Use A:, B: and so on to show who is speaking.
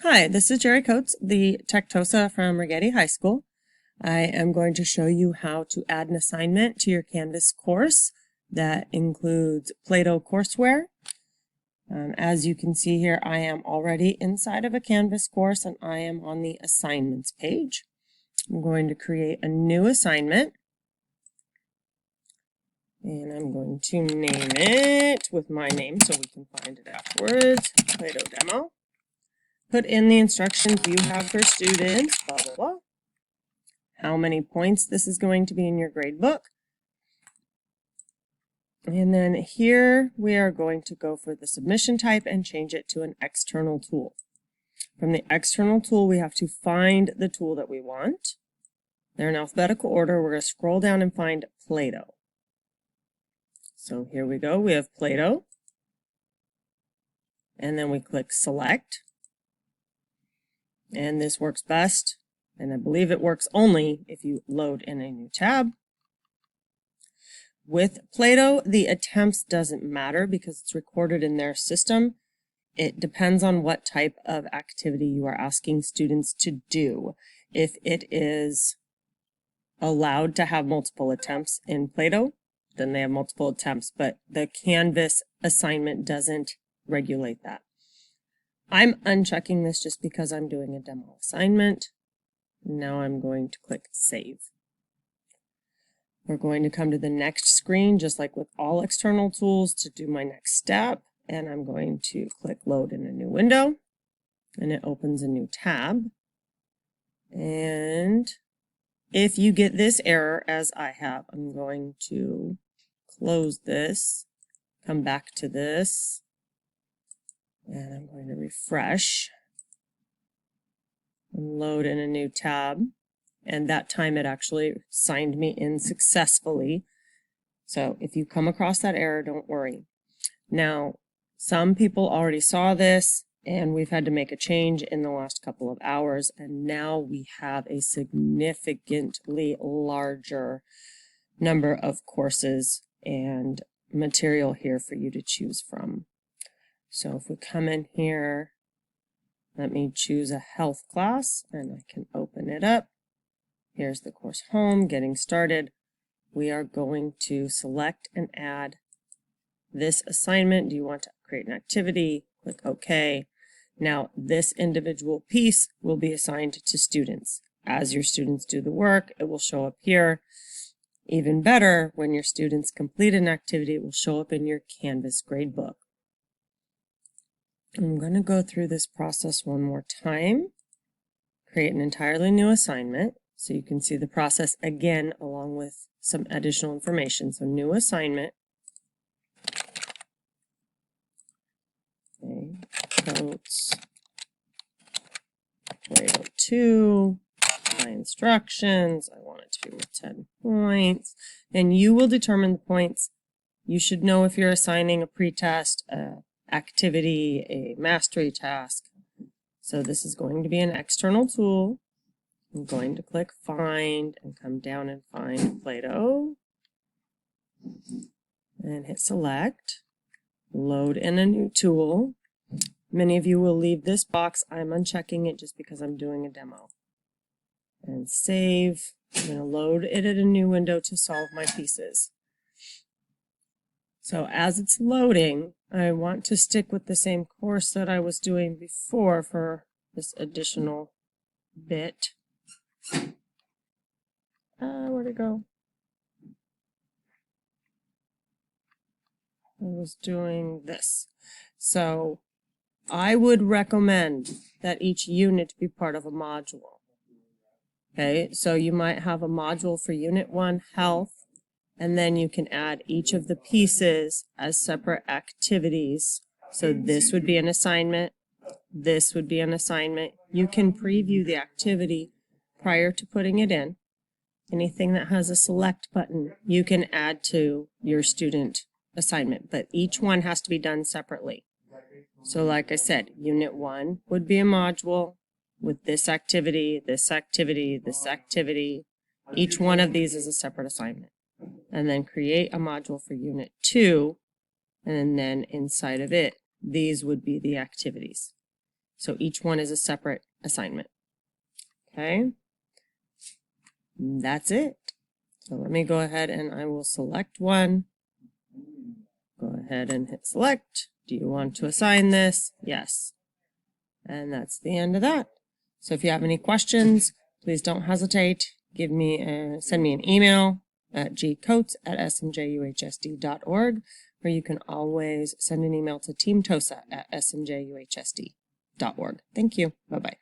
A: Hi, this is Jerry Coates, the Tectosa from Rigetti High School. I am going to show you how to add an assignment to your Canvas course that includes Plato courseware. As you can see here, I am already inside of a Canvas course and I am on the assignments page. I'm going to create a new assignment and I'm going to name it with my name so we can find it afterwards, Plato Demo. Put in the instructions you have for students, blah, blah, blah. How many points this is going to be in your grade book. And then here we are going to go for the submission type and change it to an external tool. From the external tool, we have to find the tool that we want. They're in alphabetical order. We're going to scroll down and find Plato. So here we go. We have Plato. And then we click select. And this works best, and I believe it works only if you load in a new tab. With Plato, the attempts doesn't matter because it's recorded in their system. It depends on what type of activity you are asking students to do. If it is allowed to have multiple attempts in Plato, then they have multiple attempts, but the Canvas assignment doesn't regulate that. I'm unchecking this just because I'm doing a demo assignment. Now I'm going to click Save. We're going to come to the next screen, just like with all external tools, to do my next step. And I'm going to click Load in a new window. And it opens a new tab. And if you get this error, as I have, I'm going to close this, come back to this. And I'm going to refresh and load in a new tab. And that time it actually signed me in successfully. So if you come across that error, don't worry. Now, some people already saw this and we've had to make a change in the last couple of hours. And now we have a significantly larger number of courses and material here for you to choose from. So if we come in here, let me choose a health class and I can open it up. Here's the course home, getting started. We are going to select and add this assignment. Do you want to create an activity? Click OK. Now this individual piece will be assigned to students. As your students do the work, it will show up here. Even better, when your students complete an activity, it will show up in your Canvas gradebook. I'm going to go through this process one more time, create an entirely new assignment so you can see the process again along with some additional information. So new assignment, okay, Coates, Plato 2, my instructions, I want it to be worth 10 points, and you will determine the points. You should know if you're assigning a pretest, activity, a mastery task. So this is going to be an external tool. I'm going to click Find and come down and find Plato and hit Select. Load in a new tool. Many of you will leave this box. I'm unchecking it just because I'm doing a demo. And save. I'm going to load it in a new window to solve my pieces. So as it's loading, I want to stick with the same course that I was doing before for this additional bit. Where'd it go? I was doing this. So I would recommend that each unit be part of a module. Okay, so you might have a module for Unit 1, Health, and then you can add each of the pieces as separate activities. So this would be an assignment. This would be an assignment. You can preview the activity prior to putting it in. Anything that has a select button, you can add to your student assignment, but each one has to be done separately. So like I said, Unit 1 would be a module with this activity, this activity, this activity. Each one of these is a separate assignment. And then create a module for Unit 2, and then inside of it, these would be the activities. So each one is a separate assignment. Okay, that's it. So let me go ahead and I will select one. Go ahead and hit select. Do you want to assign this? Yes. And that's the end of that. So if you have any questions, please don't hesitate. Send me an email at gcoates@smjuhsd.org, or you can always send an email to teamtosa@smjuhsd.org. Thank you. Bye-bye.